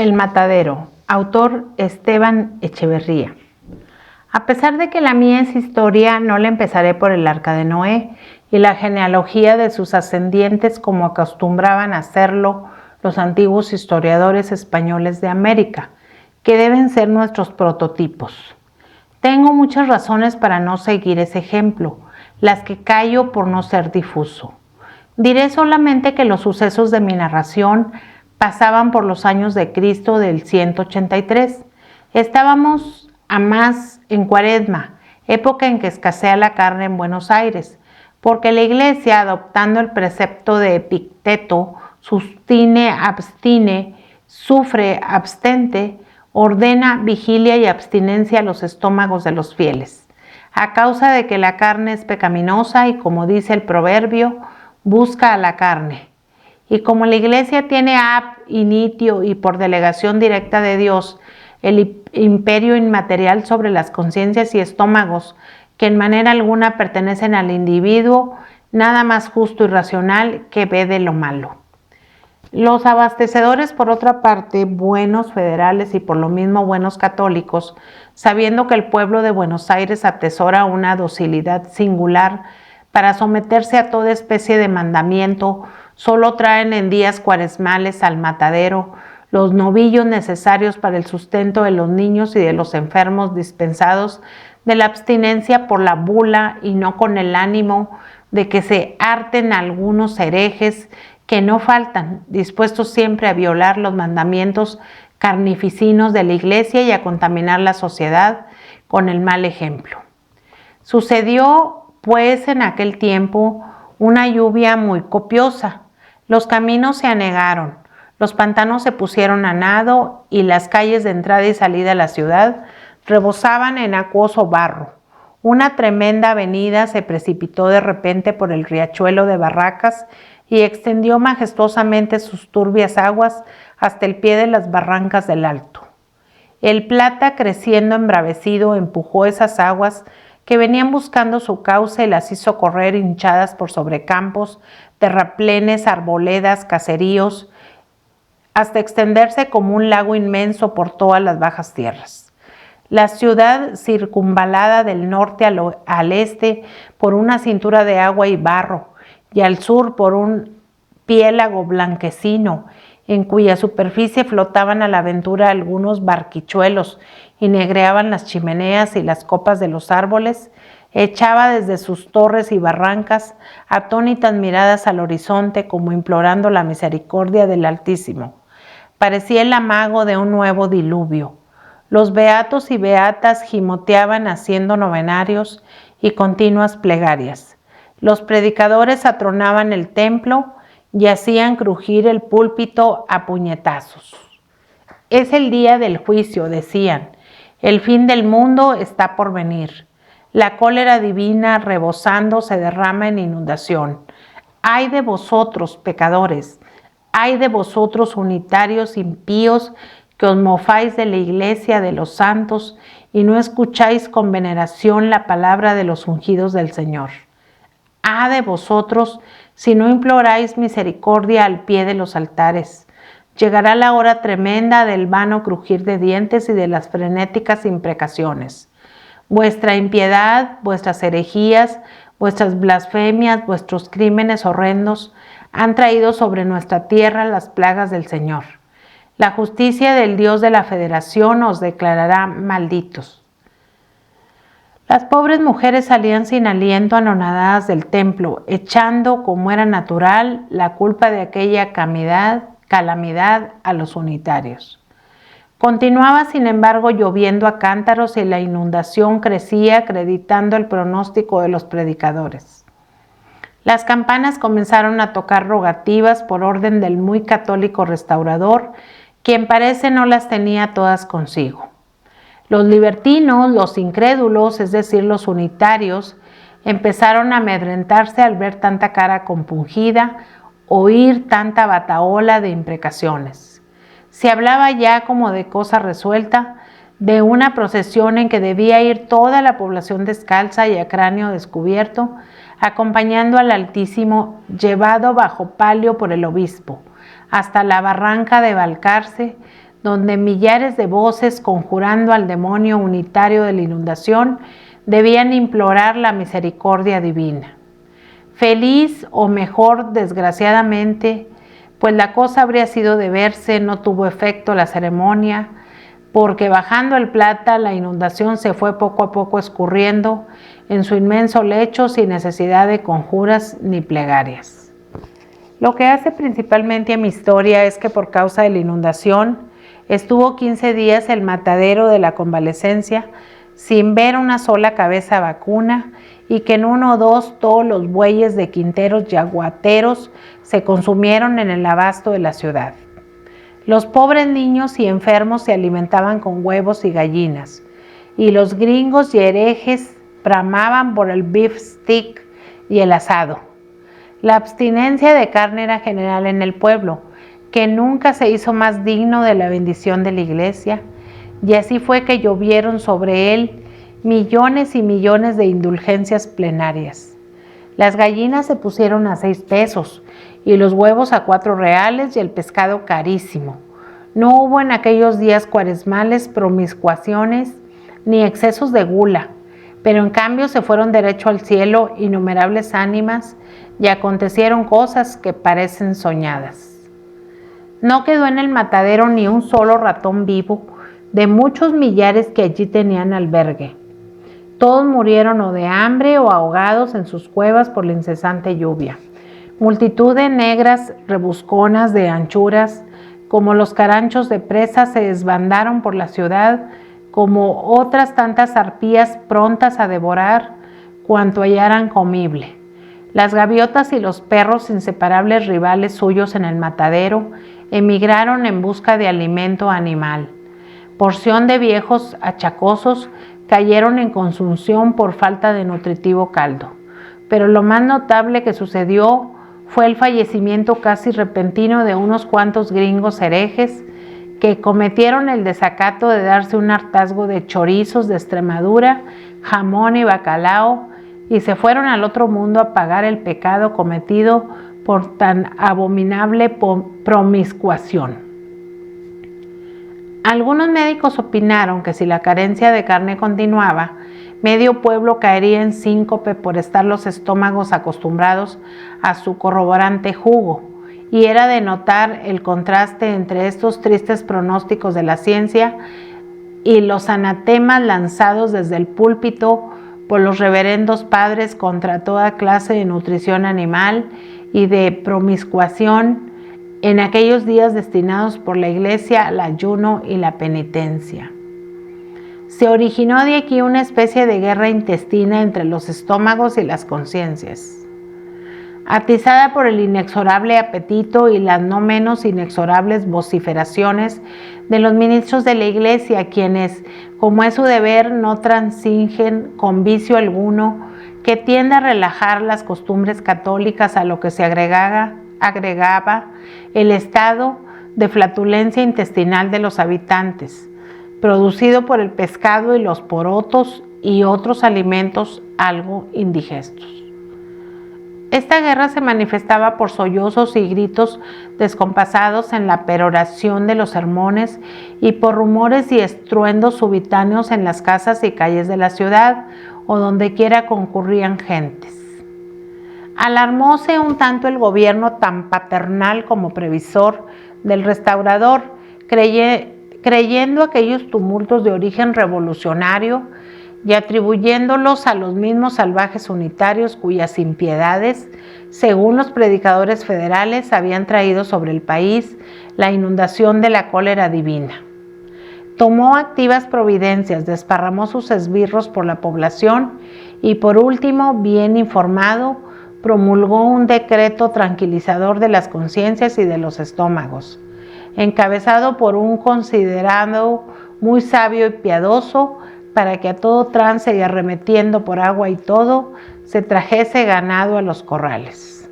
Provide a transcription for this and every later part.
El matadero, autor Esteban Echeverría. A pesar de que la mía es historia, no la empezaré por el arca de Noé y la genealogía de sus ascendientes como acostumbraban a hacerlo los antiguos historiadores españoles de América, que deben ser nuestros prototipos. Tengo muchas razones para no seguir ese ejemplo, las que callo por no ser difuso. Diré solamente que los sucesos de mi narración pasaban por los años de Cristo del 183. Estábamos a más en Cuaresma, época en que escasea la carne en Buenos Aires, porque la Iglesia, adoptando el precepto de Epicteto, sustine, abstine, sufre, abstente, ordena vigilia y abstinencia a los estómagos de los fieles, a causa de que la carne es pecaminosa y, como dice el proverbio, busca a la carne. Y como la Iglesia tiene ab initio y por delegación directa de Dios el imperio inmaterial sobre las conciencias y estómagos que en manera alguna pertenecen al individuo, nada más justo y racional que ve de lo malo. Los abastecedores, por otra parte, buenos federales y por lo mismo buenos católicos, sabiendo que el pueblo de Buenos Aires atesora una docilidad singular para someterse a toda especie de mandamiento, solo traen en días cuaresmales al matadero los novillos necesarios para el sustento de los niños y de los enfermos dispensados de la abstinencia por la bula y no con el ánimo de que se harten algunos herejes que no faltan, dispuestos siempre a violar los mandamientos carnificinos de la Iglesia y a contaminar la sociedad con el mal ejemplo. Sucedió, pues, en aquel tiempo una lluvia muy copiosa. Los caminos se anegaron, los pantanos se pusieron a nado y las calles de entrada y salida a la ciudad rebosaban en acuoso barro. Una tremenda avenida se precipitó de repente por el riachuelo de Barracas y extendió majestuosamente sus turbias aguas hasta el pie de las barrancas del Alto. El Plata, creciendo embravecido, empujó esas aguas que venían buscando su cauce y las hizo correr hinchadas por sobre campos, terraplenes, arboledas, caseríos, hasta extenderse como un lago inmenso por todas las bajas tierras. La ciudad, circunvalada del norte al este por una cintura de agua y barro, y al sur por un piélago blanquecino, en cuya superficie flotaban a la aventura algunos barquichuelos y negreaban las chimeneas y las copas de los árboles, echaba desde sus torres y barrancas atónitas miradas al horizonte como implorando la misericordia del Altísimo. Parecía el amago de un nuevo diluvio. Los beatos y beatas gimoteaban haciendo novenarios y continuas plegarias. Los predicadores atronaban el templo y hacían crujir el púlpito a puñetazos. Es el día del juicio, decían. El fin del mundo está por venir. La cólera divina rebosando se derrama en inundación. ¡Ay de vosotros, pecadores! ¡Ay de vosotros, unitarios impíos, que os mofáis de la iglesia de los santos y no escucháis con veneración la palabra de los ungidos del Señor! ¡Ah de vosotros, si no imploráis misericordia al pie de los altares! Llegará la hora tremenda del vano crujir de dientes y de las frenéticas imprecaciones. Vuestra impiedad, vuestras herejías, vuestras blasfemias, vuestros crímenes horrendos han traído sobre nuestra tierra las plagas del Señor. La justicia del Dios de la Federación os declarará malditos. Las pobres mujeres salían sin aliento anonadadas del templo, echando, como era natural, la culpa de aquella calamidad a los unitarios. Continuaba, sin embargo, lloviendo a cántaros y la inundación crecía, acreditando el pronóstico de los predicadores. Las campanas comenzaron a tocar rogativas por orden del muy católico restaurador, quien parece no las tenía todas consigo. Los libertinos, los incrédulos, es decir, los unitarios, empezaron a amedrentarse al ver tanta cara compungida, oír tanta batahola de imprecaciones. Se hablaba ya como de cosa resuelta, de una procesión en que debía ir toda la población descalza y a cráneo descubierto, acompañando al Altísimo, llevado bajo palio por el obispo, hasta la barranca de Balcarce, donde millares de voces conjurando al demonio unitario de la inundación debían implorar la misericordia divina. Feliz, o mejor, desgraciadamente, pues la cosa habría sido de verse, no tuvo efecto la ceremonia, porque bajando el Plata la inundación se fue poco a poco escurriendo en su inmenso lecho sin necesidad de conjuras ni plegarias. Lo que hace principalmente a mi historia es que por causa de la inundación estuvo 15 días el matadero de la convalecencia sin ver una sola cabeza vacuna y que en 1 o 2 todos los bueyes de quinteros y aguateros se consumieron en el abasto de la ciudad. Los pobres niños y enfermos se alimentaban con huevos y gallinas, y los gringos y herejes bramaban por el beef stick y el asado. La abstinencia de carne era general en el pueblo, que nunca se hizo más digno de la bendición de la iglesia, y así fue que llovieron sobre él millones y millones de indulgencias plenarias. Las gallinas se pusieron a 6 pesos, y los huevos a 4 reales y el pescado carísimo. No hubo en aquellos días cuaresmales promiscuaciones ni excesos de gula, pero en cambio se fueron derecho al cielo innumerables ánimas y acontecieron cosas que parecen soñadas. No quedó en el matadero ni un solo ratón vivo de muchos millares que allí tenían albergue. Todos murieron o de hambre o ahogados en sus cuevas por la incesante lluvia. Multitud de negras rebusconas de anchuras, como los caranchos de presa, se desbandaron por la ciudad, como otras tantas arpías prontas a devorar cuanto hallaran comible. Las gaviotas y los perros, inseparables rivales suyos en el matadero, emigraron en busca de alimento animal. Porción de viejos achacosos cayeron en consunción por falta de nutritivo caldo. Pero lo más notable que sucedió fue el fallecimiento casi repentino de unos cuantos gringos herejes que cometieron el desacato de darse un hartazgo de chorizos de Extremadura, jamón y bacalao, y se fueron al otro mundo a pagar el pecado cometido por tan abominable promiscuación. Algunos médicos opinaron que si la carencia de carne continuaba, medio pueblo caería en síncope por estar los estómagos acostumbrados a su corroborante jugo, y era de notar el contraste entre estos tristes pronósticos de la ciencia y los anatemas lanzados desde el púlpito por los reverendos padres contra toda clase de nutrición animal y de promiscuación en aquellos días destinados por la Iglesia al ayuno y la penitencia. Se originó de aquí una especie de guerra intestina entre los estómagos y las conciencias, atizada por el inexorable apetito y las no menos inexorables vociferaciones de los ministros de la Iglesia, quienes, como es su deber, no transingen con vicio alguno que tienda a relajar las costumbres católicas a lo que se agregaba el estado de flatulencia intestinal de los habitantes, producido por el pescado y los porotos y otros alimentos algo indigestos. Esta guerra se manifestaba por sollozos y gritos descompasados en la peroración de los sermones y por rumores y estruendos subitáneos en las casas y calles de la ciudad o donde quiera concurrían gentes. Alarmóse un tanto el gobierno tan paternal como previsor del restaurador, creyendo aquellos tumultos de origen revolucionario y atribuyéndolos a los mismos salvajes unitarios cuyas impiedades, según los predicadores federales, habían traído sobre el país la inundación de la cólera divina. Tomó activas providencias, desparramó sus esbirros por la población y, por último, bien informado, promulgó un decreto tranquilizador de las conciencias y de los estómagos, encabezado por un considerado muy sabio y piadoso, para que a todo trance y arremetiendo por agua y todo, se trajese ganado a los corrales.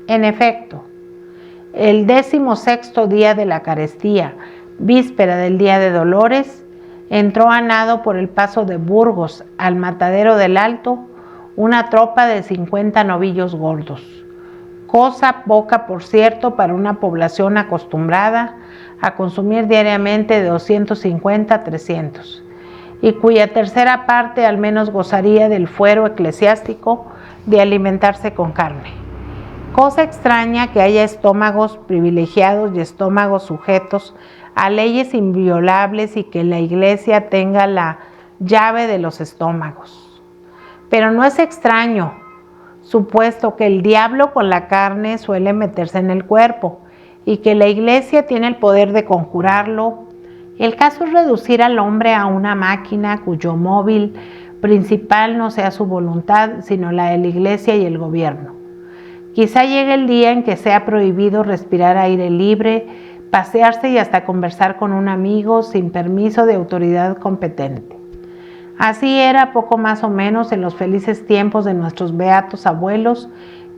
En efecto, el 16º día de la carestía, víspera del día de Dolores, entró a nado por el paso de Burgos al matadero del Alto una tropa de 50 novillos gordos, cosa poca, por cierto, para una población acostumbrada a consumir diariamente de 250 a 300, y cuya tercera parte al menos gozaría del fuero eclesiástico de alimentarse con carne. Cosa extraña que haya estómagos privilegiados y estómagos sujetos a leyes inviolables y que la Iglesia tenga la llave de los estómagos. Pero no es extraño, supuesto que el diablo con la carne suele meterse en el cuerpo y que la Iglesia tiene el poder de conjurarlo. El caso es reducir al hombre a una máquina cuyo móvil principal no sea su voluntad, sino la de la Iglesia y el gobierno. Quizá llegue el día en que sea prohibido respirar aire libre, pasearse y hasta conversar con un amigo sin permiso de autoridad competente. Así era poco más o menos en los felices tiempos de nuestros beatos abuelos,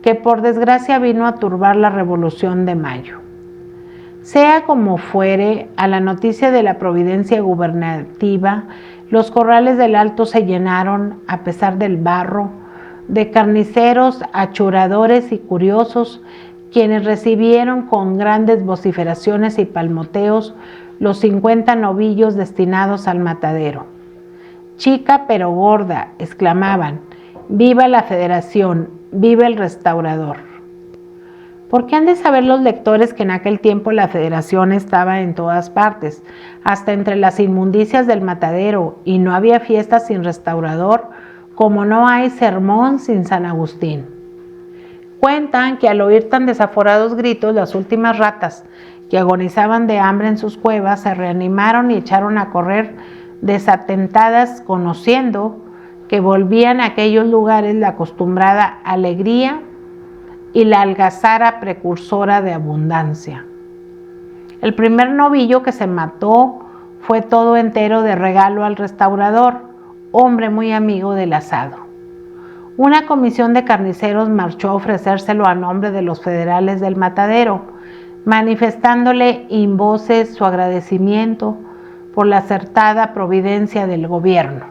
que por desgracia vino a turbar la Revolución de Mayo. Sea como fuere, a la noticia de la providencia gubernativa, los corrales del Alto se llenaron, a pesar del barro, de carniceros, achuradores y curiosos, quienes recibieron con grandes vociferaciones y palmoteos los 50 novillos destinados al matadero. Chica pero gorda, exclamaban, ¡viva la Federación! ¡Viva el restaurador! ¿Por qué han de saber los lectores que en aquel tiempo la Federación estaba en todas partes, hasta entre las inmundicias del matadero, y no había fiesta sin restaurador, como no hay sermón sin San Agustín? Cuentan que al oír tan desaforados gritos, las últimas ratas que agonizaban de hambre en sus cuevas se reanimaron y echaron a correr desatentadas, conociendo que volvían a aquellos lugares la acostumbrada alegría y la algazara precursora de abundancia. El primer novillo que se mató fue todo entero de regalo al restaurador, hombre muy amigo del asado. Una comisión de carniceros marchó a ofrecérselo a nombre de los federales del matadero, manifestándole in voce su agradecimiento por la acertada providencia del gobierno.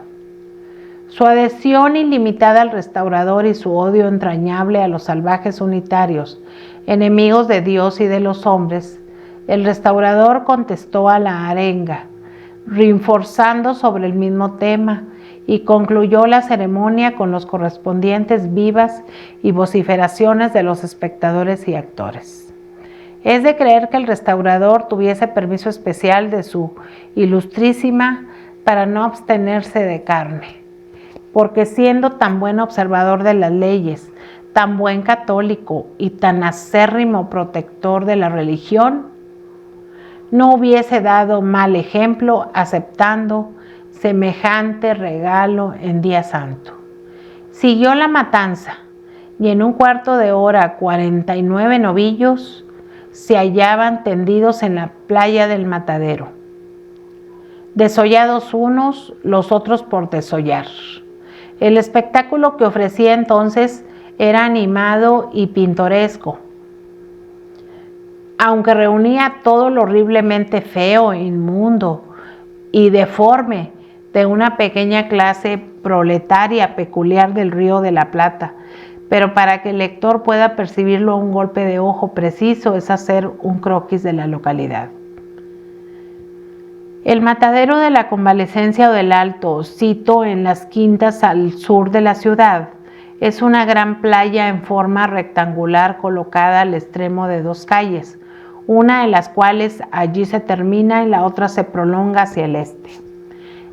Su adhesión ilimitada al restaurador y su odio entrañable a los salvajes unitarios, enemigos de Dios y de los hombres, el restaurador contestó a la arenga, reforzando sobre el mismo tema, y concluyó la ceremonia con los correspondientes vivas y vociferaciones de los espectadores y actores. Es de creer que el restaurador tuviese permiso especial de su ilustrísima para no abstenerse de carne, porque siendo tan buen observador de las leyes, tan buen católico y tan acérrimo protector de la religión, no hubiese dado mal ejemplo aceptando semejante regalo en día santo. Siguió la matanza y en un cuarto de hora 49 novillos se hallaban tendidos en la playa del matadero, desollados unos, los otros por desollar. El espectáculo que ofrecía entonces era animado y pintoresco, aunque reunía todo lo horriblemente feo, inmundo y deforme de una pequeña clase proletaria peculiar del Río de la Plata, pero para que el lector pueda percibirlo a un golpe de ojo preciso es hacer un croquis de la localidad. El matadero de la Convalecencia o del Alto, sito en las quintas al sur de la ciudad, es una gran playa en forma rectangular colocada al extremo de dos calles, una de las cuales allí se termina y la otra se prolonga hacia el este.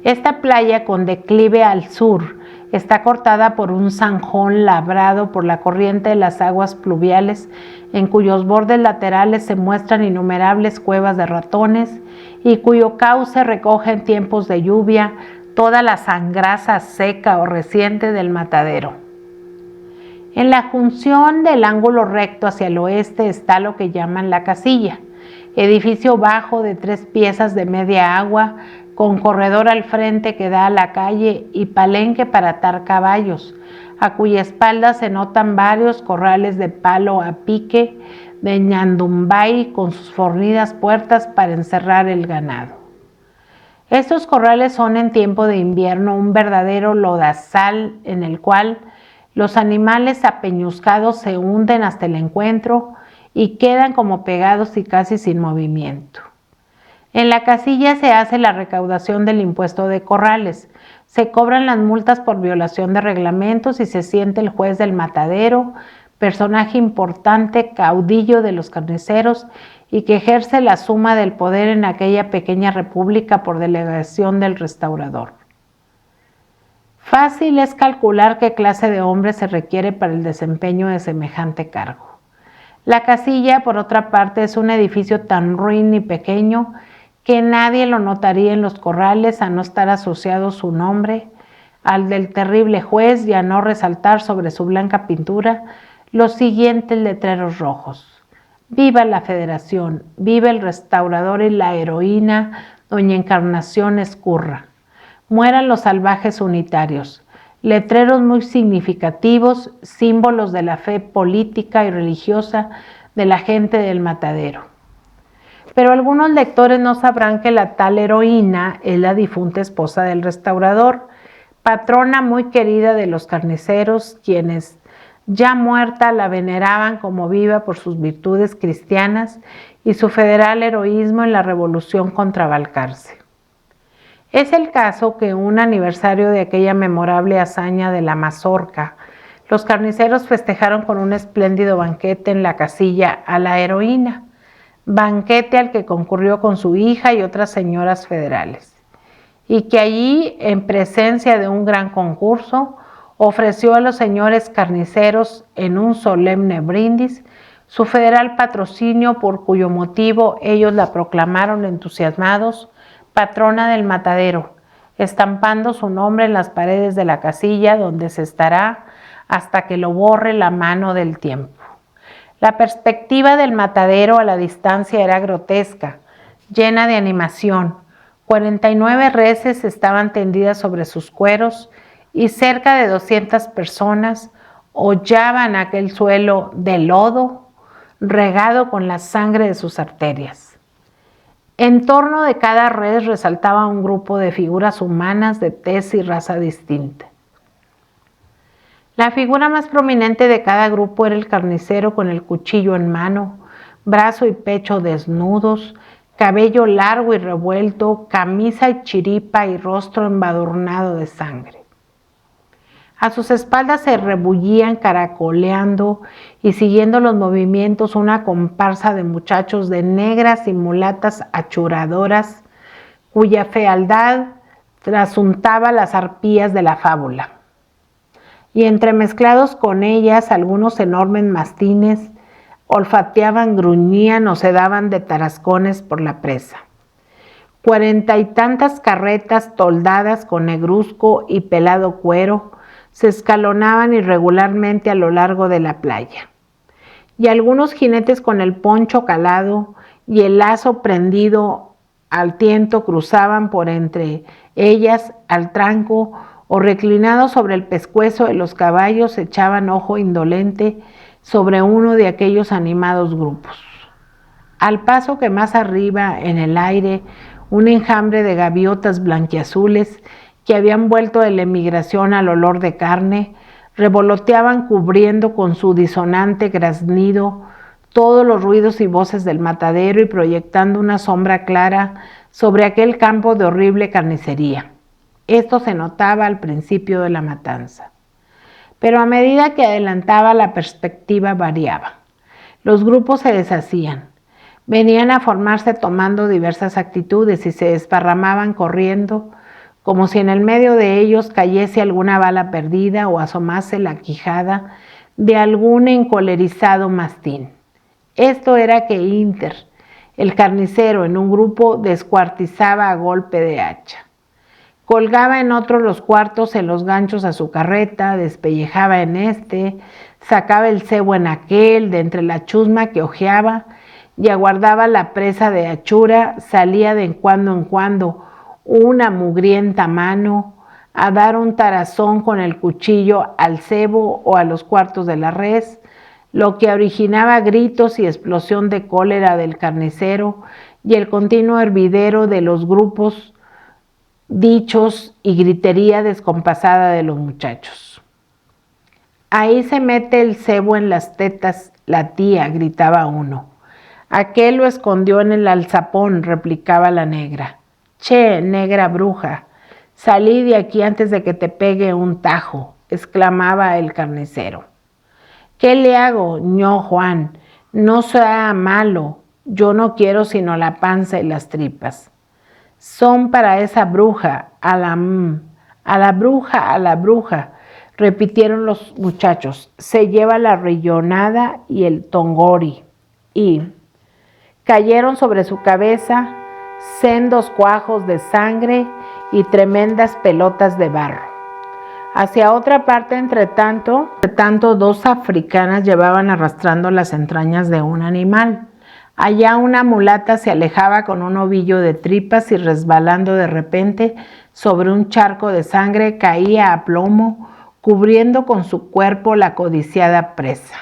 Esta playa, con declive al sur, está cortada por un zanjón labrado por la corriente de las aguas pluviales, en cuyos bordes laterales se muestran innumerables cuevas de ratones y cuyo cauce recoge en tiempos de lluvia toda la sangraza seca o reciente del matadero. En la junción del ángulo recto hacia el oeste está lo que llaman la Casilla, edificio bajo de 3 piezas de media agua, con corredor al frente que da a la calle y palenque para atar caballos, a cuya espalda se notan varios corrales de palo a pique de ñandumbay con sus fornidas puertas para encerrar el ganado. Estos corrales son en tiempo de invierno un verdadero lodazal en el cual Los animales apeñuscados se hunden hasta el encuentro y quedan como pegados y casi sin movimiento. En la casilla se hace la recaudación del impuesto de corrales, se cobran las multas por violación de reglamentos y se siente el juez del matadero, personaje importante, caudillo de los carniceros y que ejerce la suma del poder en aquella pequeña república por delegación del restaurador. Fácil es calcular qué clase de hombre se requiere para el desempeño de semejante cargo. La casilla, por otra parte, es un edificio tan ruin y pequeño que nadie lo notaría en los corrales a no estar asociado su nombre al del terrible juez y a no resaltar sobre su blanca pintura los siguientes letreros rojos. Viva la Federación, viva el restaurador y la heroína doña Encarnación Ezcurra. Mueran los salvajes unitarios. Letreros muy significativos, símbolos de la fe política y religiosa de la gente del matadero. Pero algunos lectores no sabrán que la tal heroína es la difunta esposa del restaurador, patrona muy querida de los carniceros, quienes, ya muerta, la veneraban como viva por sus virtudes cristianas y su federal heroísmo en la revolución contra Balcarce. Es el caso que un aniversario de aquella memorable hazaña de la mazorca, los carniceros festejaron con un espléndido banquete en la casilla a la heroína, banquete al que concurrió con su hija y otras señoras federales, y que allí, en presencia de un gran concurso, ofreció a los señores carniceros en un solemne brindis su federal patrocinio, por cuyo motivo ellos la proclamaron entusiasmados patrona del matadero, estampando su nombre en las paredes de la casilla, donde se estará hasta que lo borre la mano del tiempo. La perspectiva del matadero a la distancia era grotesca, llena de animación. 49 reses estaban tendidas sobre sus cueros y cerca de 200 personas hollaban aquel suelo de lodo regado con la sangre de sus arterias. En torno de cada res resaltaba un grupo de figuras humanas de tez y raza distinta. La figura más prominente de cada grupo era el carnicero con el cuchillo en mano, brazo y pecho desnudos, cabello largo y revuelto, camisa y chiripa y rostro embadurnado de sangre. A sus espaldas se rebullían caracoleando y siguiendo los movimientos una comparsa de muchachos de negras y mulatas achuradoras, cuya fealdad trasuntaba las arpías de la fábula. Y entremezclados con ellas algunos enormes mastines olfateaban, gruñían o se daban de tarascones por la presa. 40 y tantas carretas toldadas con negruzco y pelado cuero se escalonaban irregularmente a lo largo de la playa. Y algunos jinetes con el poncho calado y el lazo prendido al tiento cruzaban por entre ellas al tranco o reclinados sobre el pescuezo de los caballos echaban ojo indolente sobre uno de aquellos animados grupos. Al paso que más arriba, en el aire, un enjambre de gaviotas blanquiazules que habían vuelto de la emigración al olor de carne, revoloteaban cubriendo con su disonante graznido todos los ruidos y voces del matadero y proyectando una sombra clara sobre aquel campo de horrible carnicería. Esto se notaba al principio de la matanza. Pero a medida que adelantaba, la perspectiva variaba. Los grupos se deshacían. Venían a formarse tomando diversas actitudes y se desparramaban corriendo, como si en el medio de ellos cayese alguna bala perdida o asomase la quijada de algún encolerizado mastín. Esto era que Inter, el carnicero, en un grupo descuartizaba a golpe de hacha. Colgaba en otros los cuartos en los ganchos a su carreta, despellejaba en este, sacaba el cebo en aquel, de entre la chusma que ojeaba, y aguardaba la presa de hachura, salía de en cuando una mugrienta mano a dar un tarazón con el cuchillo al cebo o a los cuartos de la res, lo que originaba gritos y explosión de cólera del carnicero y el continuo hervidero de los grupos, dichos y gritería descompasada de los muchachos. Ahí se mete el cebo en las tetas, la tía, gritaba uno. Aquel lo escondió en el alzapón, replicaba la negra. Che, negra bruja, salí de aquí antes de que te pegue un tajo, exclamaba el carnicero. ¿Qué le hago, ño Juan? No sea malo, yo no quiero sino la panza y las tripas. Son para esa bruja, a la bruja, repitieron los muchachos. Se lleva la rillonada y el tongori. Y cayeron sobre su cabeza sendos cuajos de sangre y tremendas pelotas de barro. Hacia otra parte, entre tanto, dos africanas llevaban arrastrando las entrañas de un animal. Allá una mulata se alejaba con un ovillo de tripas y resbalando de repente sobre un charco de sangre caía a plomo, cubriendo con su cuerpo la codiciada presa.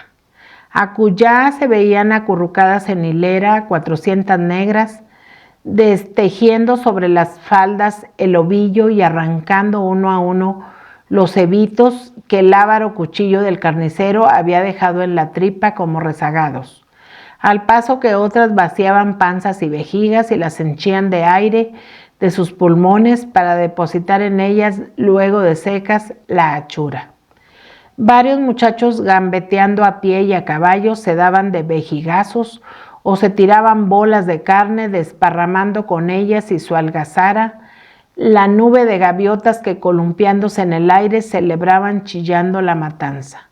Acullá se veían acurrucadas en hilera 400 negras, destejiendo sobre las faldas el ovillo y arrancando uno a uno los cebitos que el ávaro cuchillo del carnicero había dejado en la tripa como rezagados, al paso que otras vaciaban panzas y vejigas y las henchían de aire de sus pulmones para depositar en ellas, luego de secas, la hachura. Varios muchachos gambeteando a pie y a caballo se daban de vejigazos o se tiraban bolas de carne desparramando con ellas y su algazara la nube de gaviotas que columpiándose en el aire celebraban chillando la matanza.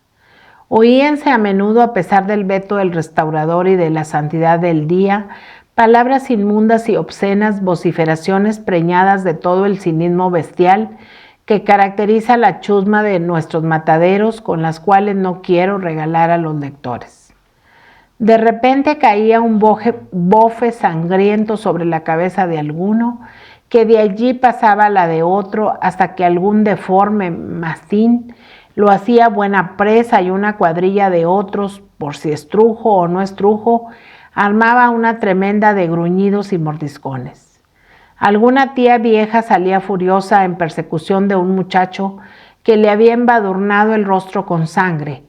Oíanse a menudo, a pesar del veto del restaurador y de la santidad del día, palabras inmundas y obscenas, vociferaciones preñadas de todo el cinismo bestial que caracteriza la chusma de nuestros mataderos, con las cuales no quiero regalar a los lectores. De repente caía un bofe sangriento sobre la cabeza de alguno, que de allí pasaba la de otro hasta que algún deforme mastín lo hacía buena presa y una cuadrilla de otros, por si estrujo o no estrujo, armaba una tremenda de gruñidos y mordiscones. Alguna tía vieja salía furiosa en persecución de un muchacho que le había embadurnado el rostro con sangre,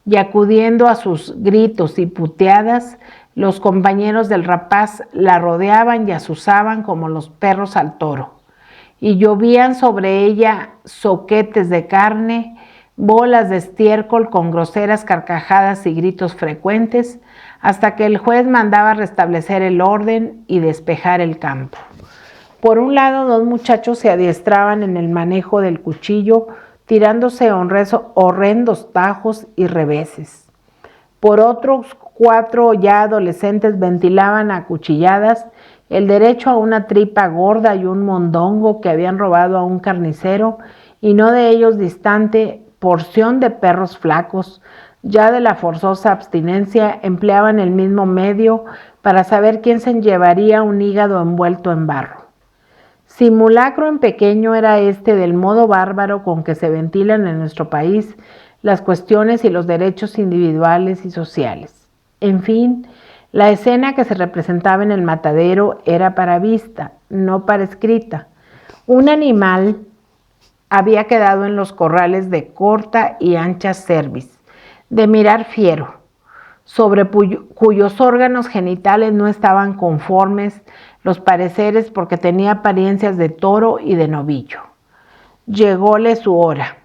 y acudiendo a sus gritos y puteadas, los compañeros del rapaz la rodeaban y azuzaban como los perros al toro, y llovían sobre ella zoquetes de carne, bolas de estiércol con groseras carcajadas y gritos frecuentes, hasta que el juez mandaba restablecer el orden y despejar el campo. Por un lado, dos muchachos se adiestraban en el manejo del cuchillo, tirándose horrendos tajos y reveses. Por otros, 4 ya adolescentes ventilaban a cuchilladas el derecho a una tripa gorda y un mondongo que habían robado a un carnicero, y no de ellos distante, porción de perros flacos, ya de la forzosa abstinencia, empleaban el mismo medio para saber quién se llevaría un hígado envuelto en barro. Simulacro en pequeño era este del modo bárbaro con que se ventilan en nuestro país las cuestiones y los derechos individuales y sociales. En fin, la escena que se representaba en el matadero era para vista, no para escrita. Un animal había quedado en los corrales de corta y ancha cerviz, de mirar fiero, sobre cuyos órganos genitales no estaban conformes los pareceres porque tenía apariencias de toro y de novillo. Llególe su hora.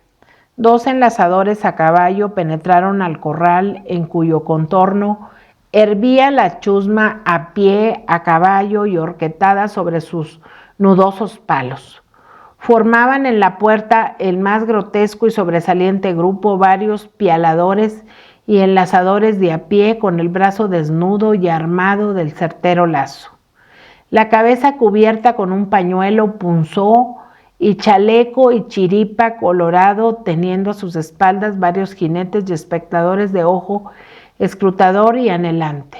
2 enlazadores a caballo penetraron al corral en cuyo contorno hervía la chusma a pie, a caballo y horquetada sobre sus nudosos palos. Formaban en la puerta el más grotesco y sobresaliente grupo varios pialadores y enlazadores de a pie con el brazo desnudo y armado del certero lazo. La cabeza cubierta con un pañuelo punzó y chaleco y chiripa colorado, teniendo a sus espaldas varios jinetes y espectadores de ojo escrutador y anhelante.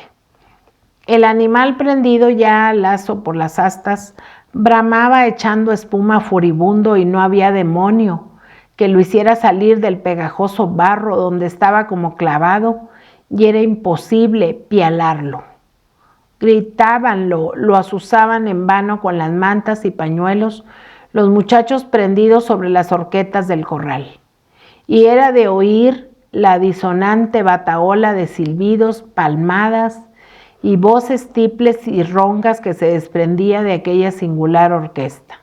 El animal, prendido ya al lazo por las astas, bramaba echando espuma furibundo, y no había demonio que lo hiciera salir del pegajoso barro donde estaba como clavado, y era imposible pialarlo. Gritábanlo, lo azuzaban en vano con las mantas y pañuelos los muchachos prendidos sobre las horquetas del corral. Y era de oír la disonante batahola de silbidos, palmadas y voces tiples y roncas que se desprendía de aquella singular orquesta.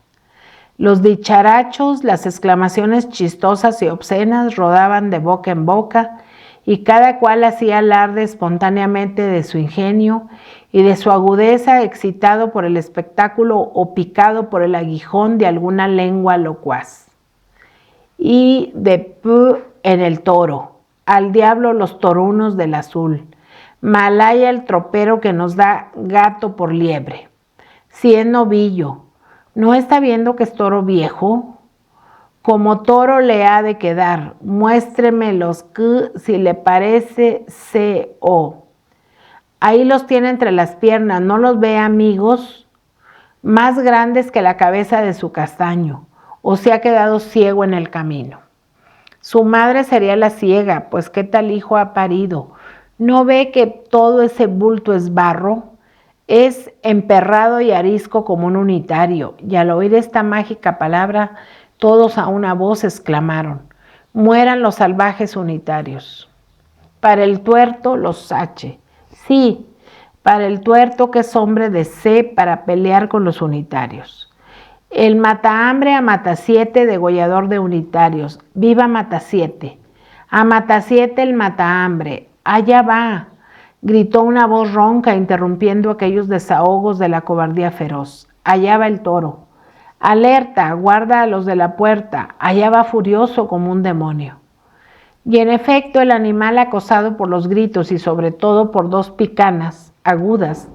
Los dicharachos, las exclamaciones chistosas y obscenas rodaban de boca en boca, y cada cual hacía alarde espontáneamente de su ingenio y de su agudeza, excitado por el espectáculo o picado por el aguijón de alguna lengua locuaz. Y de P en el toro, al diablo los torunos del azul, malaya el tropero que nos da gato por liebre. Si es novillo, ¿no está viendo que es toro viejo? Como toro le ha de quedar, muéstreme los que si le parece C.O. Ahí los tiene entre las piernas, ¿no los ve, amigos? Más grandes que la cabeza de su castaño, o se ha quedado ciego en el camino. Su madre sería la ciega, pues qué tal hijo ha parido. ¿No ve que todo ese bulto es barro? Es emperrado y arisco como un unitario, y al oír esta mágica palabra, todos a una voz exclamaron: mueran los salvajes unitarios. Para el tuerto, los H. Sí, para el tuerto que es hombre de C para pelear con los unitarios. El matahambre a Matasiete, degollador de unitarios. ¡Viva Matasiete! A Matasiete el matahambre. ¡Allá va!, gritó una voz ronca interrumpiendo aquellos desahogos de la cobardía feroz. Allá va el toro. Alerta, guarda a los de la puerta, allá va furioso como un demonio. Y en efecto el animal, acosado por los gritos y sobre todo por dos picanas agudas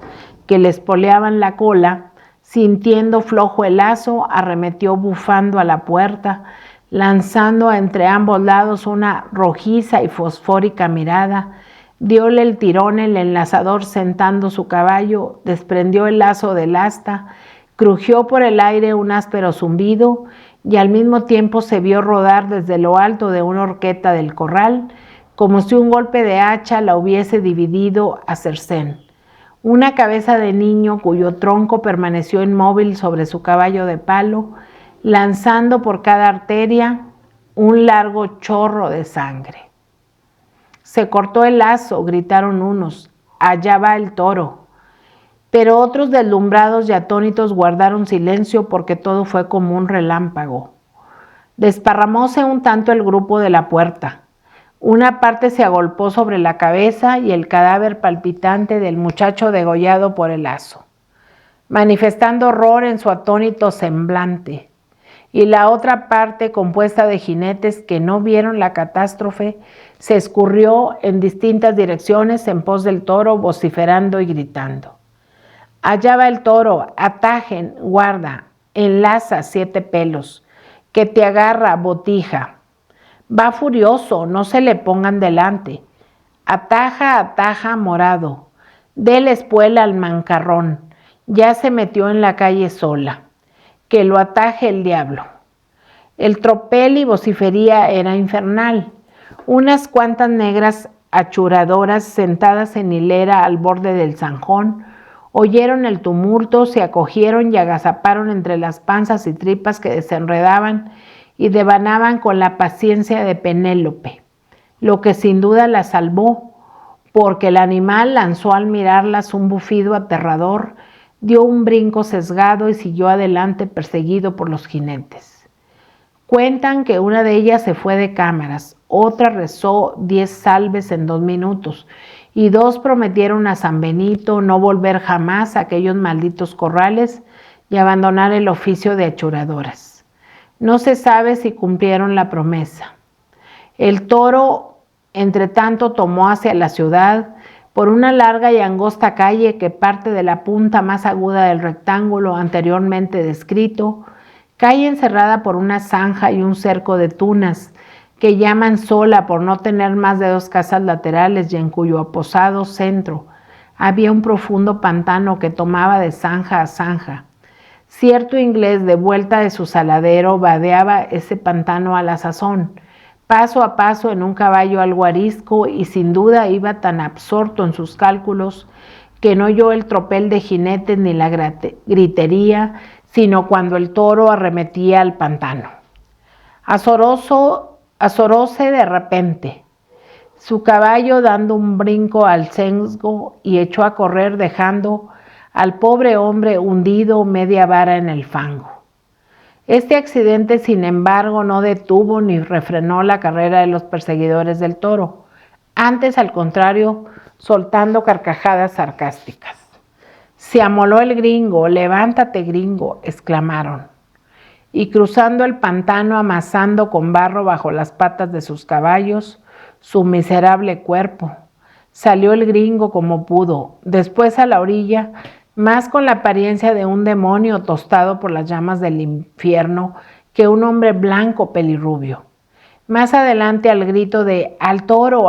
que le espoleaban la cola, sintiendo flojo el lazo, arremetió bufando a la puerta, lanzando entre ambos lados una rojiza y fosfórica mirada, dióle el tirón el enlazador sentando su caballo, desprendió el lazo del asta, crujió por el aire un áspero zumbido y al mismo tiempo se vio rodar desde lo alto de una horqueta del corral, como si un golpe de hacha la hubiese dividido a cercén. Una cabeza de niño cuyo tronco permaneció inmóvil sobre su caballo de palo, lanzando por cada arteria un largo chorro de sangre. Se cortó el lazo, gritaron unos, allá va el toro. Pero otros, deslumbrados y atónitos, guardaron silencio porque todo fue como un relámpago. Desparramóse un tanto el grupo de la puerta. Una parte se agolpó sobre la cabeza y el cadáver palpitante del muchacho degollado por el lazo, manifestando horror en su atónito semblante. Y la otra parte, compuesta de jinetes que no vieron la catástrofe, se escurrió en distintas direcciones en pos del toro, vociferando y gritando. Allá va el toro, atajen, guarda, enlaza 7 pelos, que te agarra, botija. Va furioso, no se le pongan delante. Ataja, ataja, morado. Dele espuela al mancarrón, ya se metió en la calle sola. Que lo ataje el diablo. El tropel y vocifería era infernal. Unas cuantas negras achuradoras sentadas en hilera al borde del zanjón oyeron el tumulto, se acogieron y agazaparon entre las panzas y tripas que desenredaban y devanaban con la paciencia de Penélope, lo que sin duda la salvó, porque el animal lanzó al mirarlas un bufido aterrador, dio un brinco sesgado y siguió adelante perseguido por los jinetes. Cuentan que una de ellas se fue de cámaras, otra rezó 10 salves en 2 minutos, y 2 prometieron a San Benito no volver jamás a aquellos malditos corrales y abandonar el oficio de achuradoras. No se sabe si cumplieron la promesa. El toro, entre tanto, tomó hacia la ciudad por una larga y angosta calle que parte de la punta más aguda del rectángulo anteriormente descrito, calle encerrada por una zanja y un cerco de tunas, que llaman sola por no tener más de 2 casas laterales y en cuyo aposado centro había un profundo pantano que tomaba de zanja a zanja. Cierto inglés de vuelta de su saladero vadeaba ese pantano a la sazón, paso a paso en un caballo algo arisco, y sin duda iba tan absorto en sus cálculos que no oyó el tropel de jinetes ni la gritería, sino cuando el toro arremetía al pantano. Azoróse de repente. su caballo dando un brinco al sesgo y echó a correr dejando al pobre hombre hundido media vara en el fango. Este accidente, sin embargo, no detuvo ni refrenó la carrera de los perseguidores del toro, antes al contrario, soltando carcajadas sarcásticas. Se amoló el gringo, levántate gringo, exclamaron. Y cruzando el pantano amasando con barro bajo las patas de sus caballos, su miserable cuerpo. Salió el gringo como pudo, después a la orilla, más con la apariencia de un demonio tostado por las llamas del infierno que un hombre blanco pelirrubio. Más adelante al grito de al toro,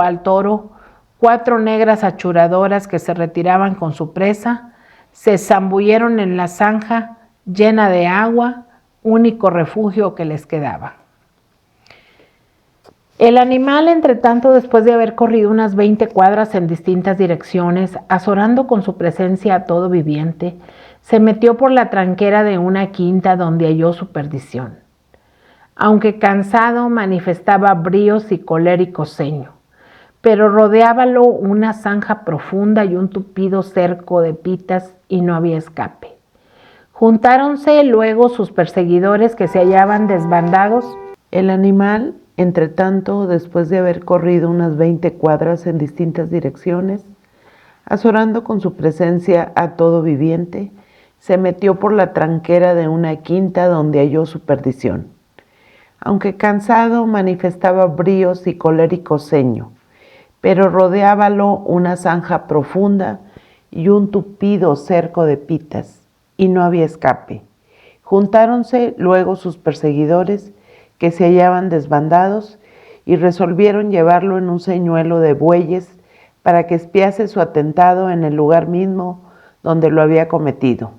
4 negras achuradoras que se retiraban con su presa, se zambulleron en la zanja llena de agua, único refugio que les quedaba. El animal, entre tanto, después de haber corrido unas 20 cuadras en distintas direcciones, azorando con su presencia a todo viviente, se metió por la tranquera de una quinta donde halló su perdición. Aunque cansado, manifestaba bríos y colérico ceño, pero rodeábalo una zanja profunda y un tupido cerco de pitas y no había escape. Juntáronse luego sus perseguidores que se hallaban desbandados. El animal, entre tanto, después de haber corrido unas 20 cuadras en distintas direcciones, azorando con su presencia a todo viviente, se metió por la tranquera de una quinta donde halló su perdición. Aunque cansado, manifestaba bríos y colérico ceño, pero rodeábalo una zanja profunda y un tupido cerco de pitas, y no había escape. Juntáronse luego sus perseguidores, que se hallaban desbandados, y resolvieron llevarlo en un señuelo de bueyes para que espiase su atentado en el lugar mismo donde lo había cometido.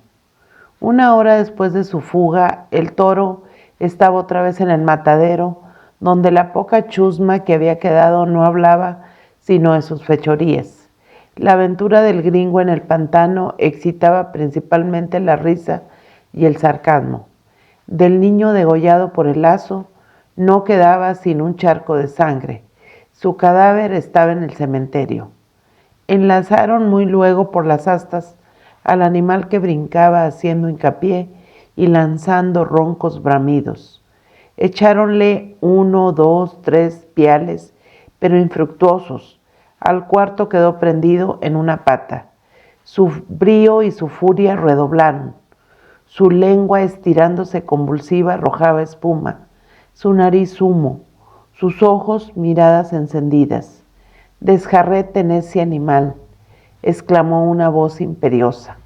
1 hora después de su fuga, el toro estaba otra vez en el matadero, donde la poca chusma que había quedado no hablaba sino de sus fechorías. La aventura del gringo en el pantano excitaba principalmente la risa y el sarcasmo. Del niño degollado por el lazo no quedaba sino un charco de sangre. Su cadáver estaba en el cementerio. Enlazaron muy luego por las astas al animal que brincaba haciendo hincapié y lanzando roncos bramidos. Echáronle 1, 2, 3 piales, pero infructuosos. Al cuarto quedó prendido en una pata. Su brío y su furia redoblaron. Su lengua, estirándose convulsiva, arrojaba espuma. Su nariz humo. Sus ojos miradas encendidas. «Desjarrete, necio animal», exclamó una voz imperiosa.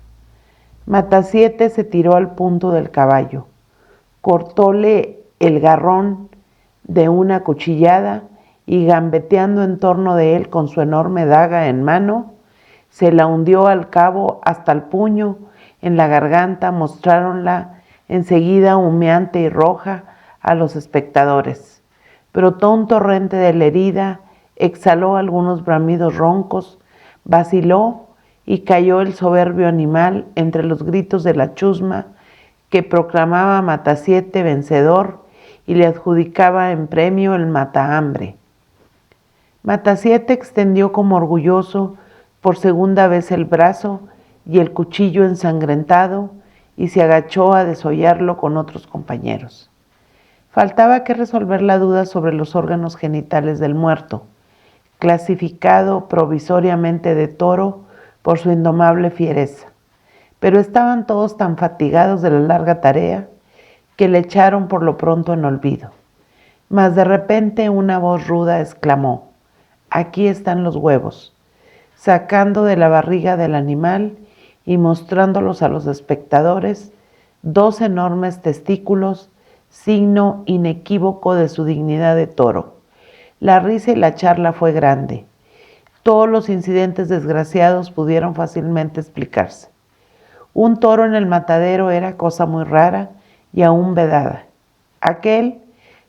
Matasiete se tiró al punto del caballo. Cortóle el garrón de una cuchillada y gambeteando en torno de él con su enorme daga en mano, se la hundió al cabo hasta el puño en la garganta, mostráronla enseguida humeante y roja a los espectadores. Brotó un torrente de la herida, exhaló algunos bramidos roncos, vaciló y cayó el soberbio animal entre los gritos de la chusma que proclamaba a Matasiete vencedor y le adjudicaba en premio el matahambre. Matasiete extendió como orgulloso por segunda vez el brazo y el cuchillo ensangrentado y se agachó a desollarlo con otros compañeros. Faltaba que resolver la duda sobre los órganos genitales del muerto, clasificado provisoriamente de toro por su indomable fiereza. Pero estaban todos tan fatigados de la larga tarea que le echaron por lo pronto en olvido. Mas de repente una voz ruda exclamó: «Aquí están los huevos», sacando de la barriga del animal y mostrándolos a los espectadores 2 enormes testículos, signo inequívoco de su dignidad de toro. La risa y la charla fue grande. Todos los incidentes desgraciados pudieron fácilmente explicarse. Un toro en el matadero era cosa muy rara y aún vedada. Aquel,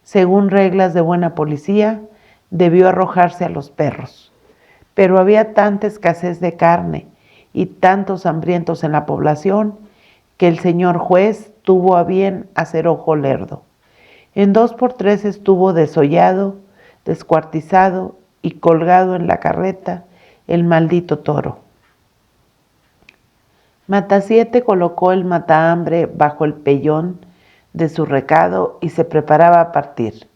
según reglas de buena policía, debió arrojarse a los perros. Pero había tanta escasez de carne y tantos hambrientos en la población que el señor juez tuvo a bien hacer ojo lerdo. En 2 por 3 estuvo desollado, descuartizado y colgado en la carreta el maldito toro. Matasiete colocó el matahambre bajo el pellón de su recado y se preparaba a partir.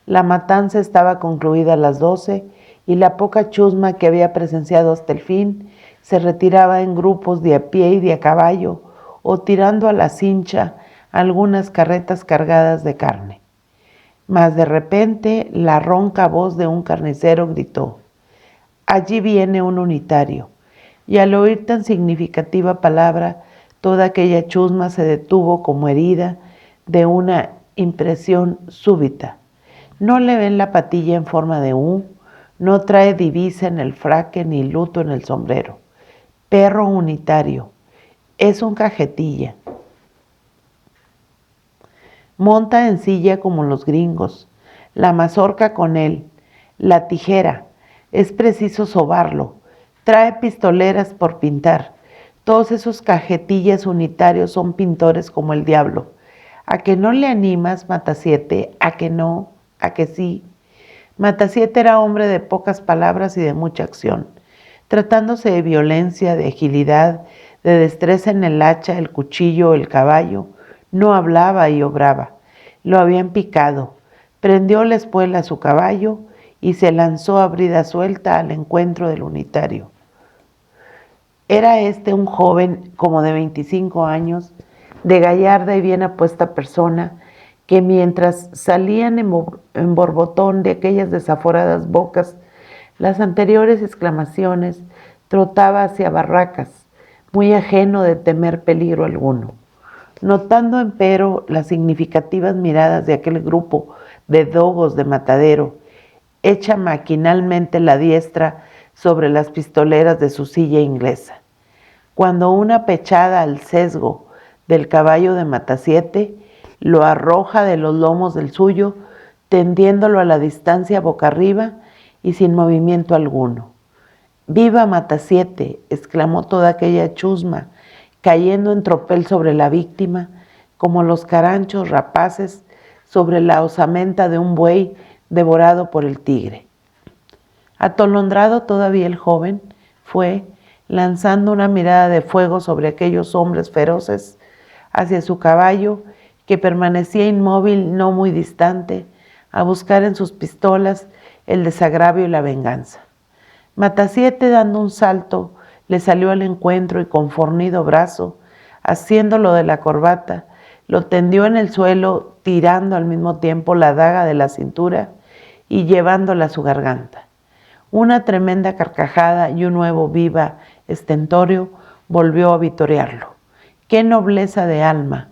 La matanza estaba concluida a las 12 y la poca chusma que había presenciado hasta el fin se retiraba en grupos de a pie y de a caballo o tirando a la cincha algunas carretas cargadas de carne. Mas de repente la ronca voz de un carnicero gritó: «Allí viene un unitario», y al oír tan significativa palabra, toda aquella chusma se detuvo como herida de una impresión súbita. No le ven la patilla en forma de U, no trae divisa en el fraque ni luto en el sombrero. Perro unitario, es un cajetilla. Monta en silla como los gringos, la mazorca con él, la tijera, es preciso sobarlo, trae pistoleras por pintar. Todos esos cajetillas unitarios son pintores como el diablo. ¿A que no le animas, Matasiete? ¿A que no? ¿A que sí? Matasiete era hombre de pocas palabras y de mucha acción. Tratándose de violencia, de agilidad, de destreza en el hacha, el cuchillo o el caballo, no hablaba y obraba. Lo habían picado. Prendió la espuela a su caballo y se lanzó a brida suelta al encuentro del unitario. Era este un joven como de 25 años, de gallarda y bien apuesta persona, que mientras salían en borbotón de aquellas desaforadas bocas las anteriores exclamaciones, trotaba hacia barracas, muy ajeno de temer peligro alguno. Notando empero las significativas miradas de aquel grupo de dogos de matadero, echa maquinalmente la diestra sobre las pistoleras de su silla inglesa. Cuando una pechada al sesgo del caballo de Matasiete lo arroja de los lomos del suyo, tendiéndolo a la distancia boca arriba y sin movimiento alguno. «¡Viva Matasiete!», exclamó toda aquella chusma, cayendo en tropel sobre la víctima, como los caranchos rapaces sobre la osamenta de un buey devorado por el tigre. Atolondrado todavía el joven fue, lanzando una mirada de fuego sobre aquellos hombres feroces, hacia su caballo, que permanecía inmóvil no muy distante, a buscar en sus pistolas el desagravio y la venganza. Matasiete, dando un salto, le salió al encuentro y con fornido brazo, haciéndolo de la corbata, lo tendió en el suelo, tirando al mismo tiempo la daga de la cintura y llevándola a su garganta. Una tremenda carcajada y un nuevo viva estentorio volvió a vitorearlo. ¡Qué nobleza de alma!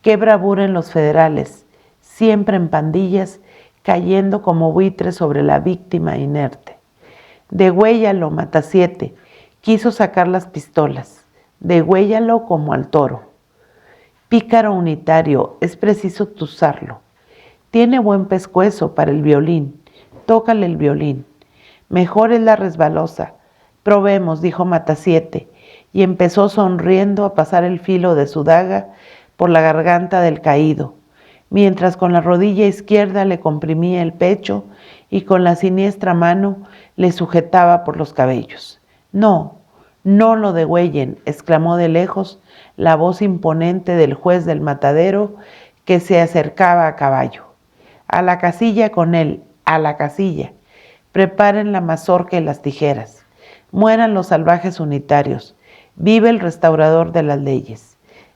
¡Qué bravura en los federales! Siempre en pandillas, cayendo como buitres sobre la víctima inerte. Degüéllalo, Matasiete. Quiso sacar las pistolas. Degüéllalo como al toro. Pícaro unitario, es preciso tuzarlo. Tiene buen pescuezo para el violín. Tócale el violín. Mejor es la resbalosa. Probemos, dijo Matasiete, y empezó sonriendo a pasar el filo de su daga por la garganta del caído, mientras con la rodilla izquierda le comprimía el pecho y con la siniestra mano le sujetaba por los cabellos. «No, no lo degüellen», exclamó de lejos la voz imponente del juez del matadero que se acercaba a caballo. «A la casilla con él, a la casilla. Preparen la mazorca y las tijeras. Mueran los salvajes unitarios. Viva el restaurador de las leyes.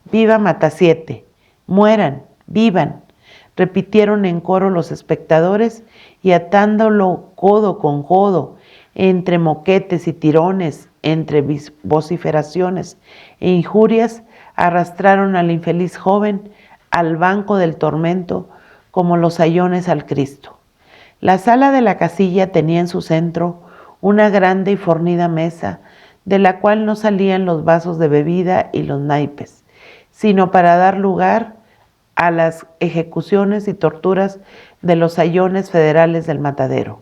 Viva Matasiete. Mueran, vivan», repitieron en coro los espectadores y atándolo codo con codo, entre moquetes y tirones, entre vociferaciones e injurias, arrastraron al infeliz joven al banco del tormento como los sayones al Cristo. La sala de la casilla tenía en su centro una grande y fornida mesa, de la cual no salían los vasos de bebida y los naipes, sino para dar lugar a las ejecuciones y torturas de los sayones federales del matadero.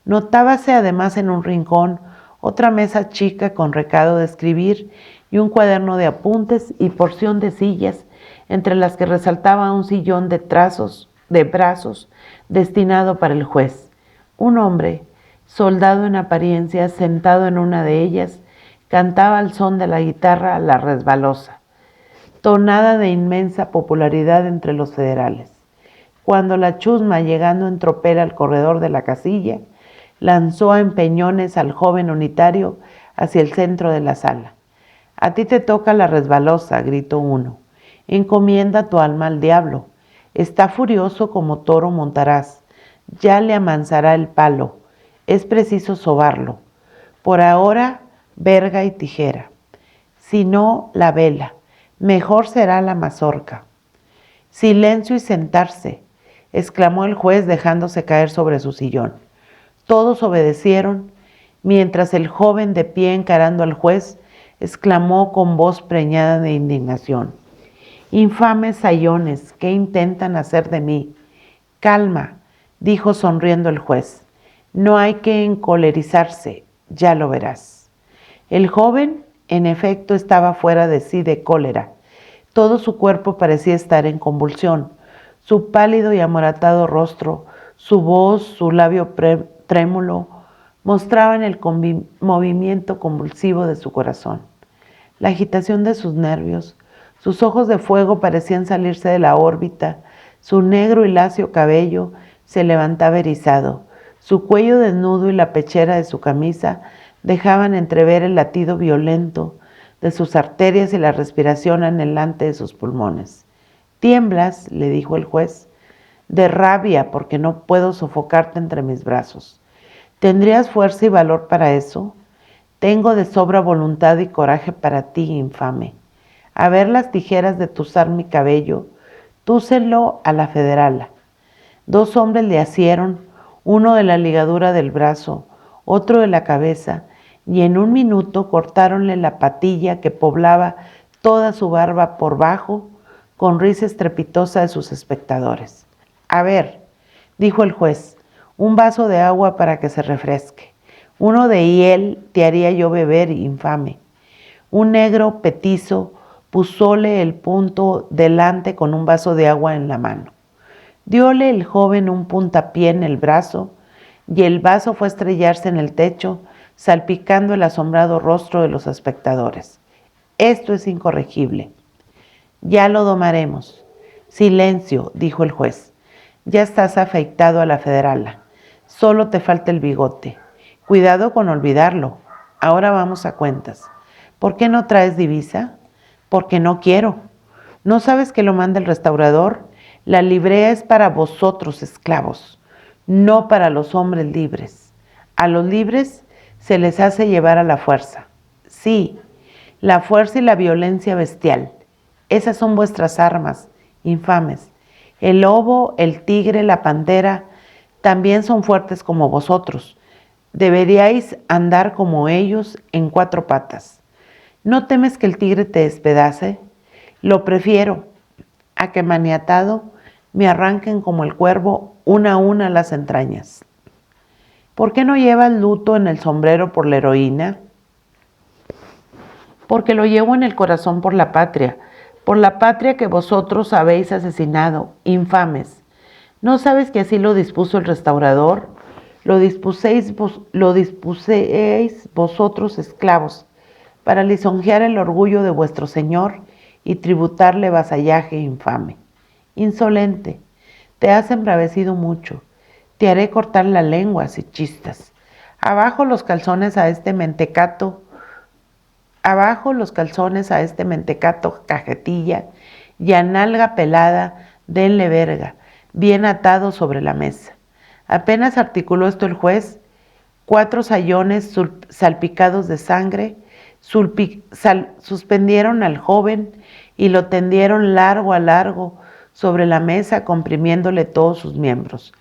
Notábase además en un rincón otra mesa chica con recado de escribir y un cuaderno de apuntes y porción de sillas, entre las que resaltaba un sillón de brazos destinado para el juez. Un hombre soldado en apariencia, sentado en una de ellas, cantaba al son de la guitarra La Resbalosa, tonada de inmensa popularidad entre los federales. Cuando la chusma, llegando en tropel al corredor de la casilla, lanzó a empeñones al joven unitario hacia el centro de la sala. «A ti te toca La Resbalosa», gritó uno. «Encomienda tu alma al diablo. Está furioso como toro montarás. Ya le amansará el palo. Es preciso sobarlo. Por ahora, verga y tijera. Si no, la vela. Mejor será la mazorca». «Silencio y sentarse», exclamó el juez dejándose caer sobre su sillón. Todos obedecieron, mientras el joven de pie encarando al juez exclamó con voz preñada de indignación: «Infames sayones, ¿qué intentan hacer de mí?». «Calma», dijo sonriendo el juez. «No hay que encolerizarse, ya lo verás». El joven, en efecto, estaba fuera de sí de cólera. Todo su cuerpo parecía estar en convulsión. Su pálido y amoratado rostro, su voz, su labio trémulo, mostraban el movimiento convulsivo de su corazón, la agitación de sus nervios. Sus ojos de fuego parecían salirse de la órbita, su negro y lacio cabello se levantaba erizado, su cuello desnudo y la pechera de su camisa dejaban entrever el latido violento de sus arterias y la respiración anhelante de sus pulmones. «Tiemblas», le dijo el juez, «de rabia porque no puedo sofocarte entre mis brazos. ¿Tendrías fuerza y valor para eso? Tengo de sobra voluntad y coraje para ti, infame. A ver las tijeras de tuzar mi cabello, túselo a la federala». Dos hombres le asieron, uno de la ligadura del brazo, otro de la cabeza, y en un minuto cortáronle la patilla que poblaba toda su barba por bajo, con risa estrepitosa de sus espectadores. «A ver», dijo el juez, «un vaso de agua para que se refresque. Uno de hiel te haría yo beber, infame». Un negro petizo púsole el punto delante con un vaso de agua en la mano. Diole el joven un puntapié en el brazo y el vaso fue a estrellarse en el techo, salpicando el asombrado rostro de los espectadores. «Esto es incorregible». «Ya lo domaremos». «Silencio», dijo el juez. «Ya estás afeitado a la federala. Solo te falta el bigote. Cuidado con olvidarlo. Ahora vamos a cuentas. ¿Por qué no traes divisa?». «Porque no quiero». «¿No sabes que lo manda el restaurador? La librea es para vosotros, esclavos, no para los hombres libres. A los libres se les hace llevar a la fuerza». «Sí, la fuerza y la violencia bestial. Esas son vuestras armas, infames. El lobo, el tigre, la pantera también son fuertes como vosotros. Deberíais andar como ellos en cuatro patas. ¿No temes que el tigre te despedace? Lo prefiero a que maniatado me arranquen como el cuervo una a una las entrañas». «¿Por qué no llevas luto en el sombrero por la heroína?». «Porque lo llevo en el corazón por la patria que vosotros habéis asesinado, infames. ¿No sabes que así lo dispuso el restaurador? Lo dispuséis vosotros, esclavos, para lisonjear el orgullo de vuestro señor y tributarle vasallaje infame. Insolente, te has embravecido mucho. Te haré cortar la lengua si chistas. Abajo los calzones a este mentecato cajetilla, y a nalga pelada denle verga, bien atado sobre la mesa». Apenas articuló esto el juez, 4 sayones salpicados de sangre suspendieron al joven y lo tendieron largo a largo sobre la mesa, comprimiéndole todos sus miembros.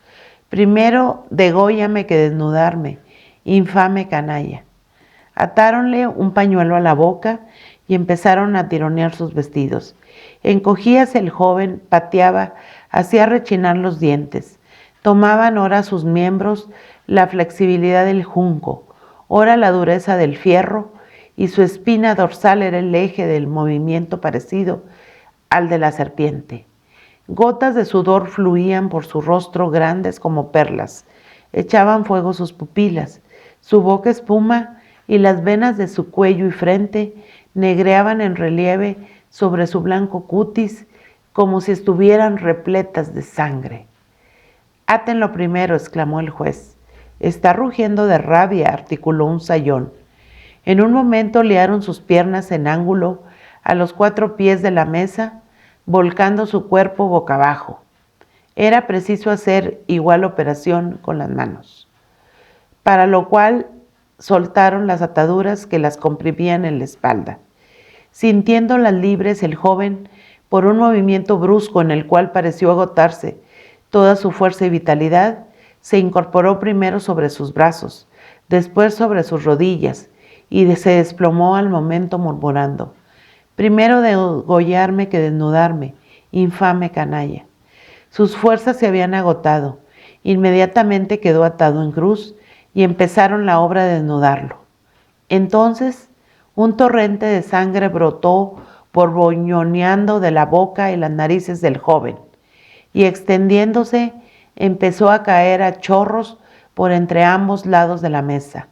«Primero dególlame que desnudarme, infame canalla». Atáronle un pañuelo a la boca y empezaron a tironear sus vestidos. Encogíase el joven, pateaba, hacía rechinar los dientes. Tomaban ora sus miembros la flexibilidad del junco, ora la dureza del fierro, y su espina dorsal era el eje del movimiento parecido al de la serpiente. Gotas de sudor fluían por su rostro grandes como perlas. echaban fuego sus pupilas, su boca espuma y las venas de su cuello y frente negreaban en relieve sobre su blanco cutis como si estuvieran repletas de sangre. «Átenlo primero», exclamó el juez. «Está rugiendo de rabia», articuló un sayón. En un momento liaron sus piernas en ángulo a los 4 pies de la mesa, volcando su cuerpo boca abajo. Era preciso hacer igual operación con las manos, para lo cual soltaron las ataduras que las comprimían en la espalda. Sintiéndolas libres, el joven, por un movimiento brusco en el cual pareció agotarse toda su fuerza y vitalidad, se incorporó primero sobre sus brazos, después sobre sus rodillas, y se desplomó al momento murmurando: «Primero degollarme que desnudarme, infame canalla». Sus fuerzas se habían agotado. Inmediatamente quedó atado en cruz y empezaron la obra de desnudarlo. Entonces, un torrente de sangre brotó borboñoneando de la boca y las narices del joven, y extendiéndose empezó a caer a chorros por entre ambos lados de la mesa.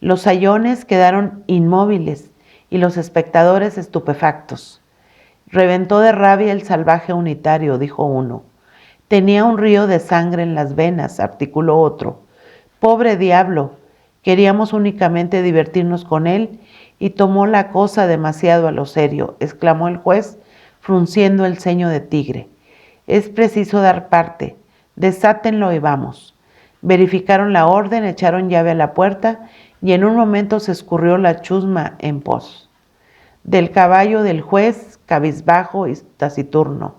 Los sayones quedaron inmóviles y los espectadores estupefactos. «Reventó de rabia el salvaje unitario», dijo uno. «Tenía un río de sangre en las venas», articuló otro. «Pobre diablo, queríamos únicamente divertirnos con él y tomó la cosa demasiado a lo serio», exclamó el juez, frunciendo el ceño de tigre. «Es preciso dar parte. Desátenlo y vamos». Verificaron la orden, echaron llave a la puerta y en un momento se escurrió la chusma en pos del caballo del juez, cabizbajo y taciturno.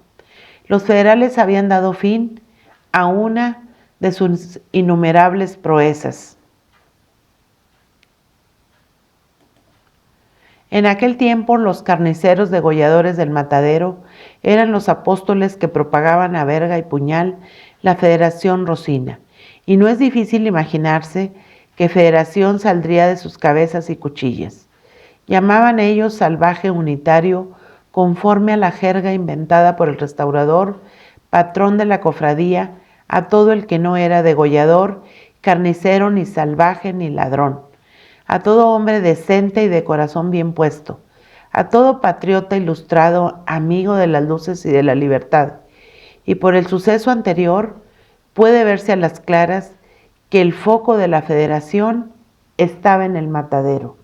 Los federales habían dado fin a una de sus innumerables proezas. En aquel tiempo, los carniceros degolladores del matadero eran los apóstoles que propagaban a verga y puñal la Federación Rosina, y no es difícil imaginarse qué federación saldría de sus cabezas y cuchillas. Llamaban ellos salvaje unitario conforme a la jerga inventada por el restaurador, patrón de la cofradía, a todo el que no era degollador, carnicero, ni salvaje, ni ladrón, a todo hombre decente y de corazón bien puesto, a todo patriota ilustrado, amigo de las luces y de la libertad. Y por el suceso anterior puede verse a las claras que el foco de la federación estaba en el matadero.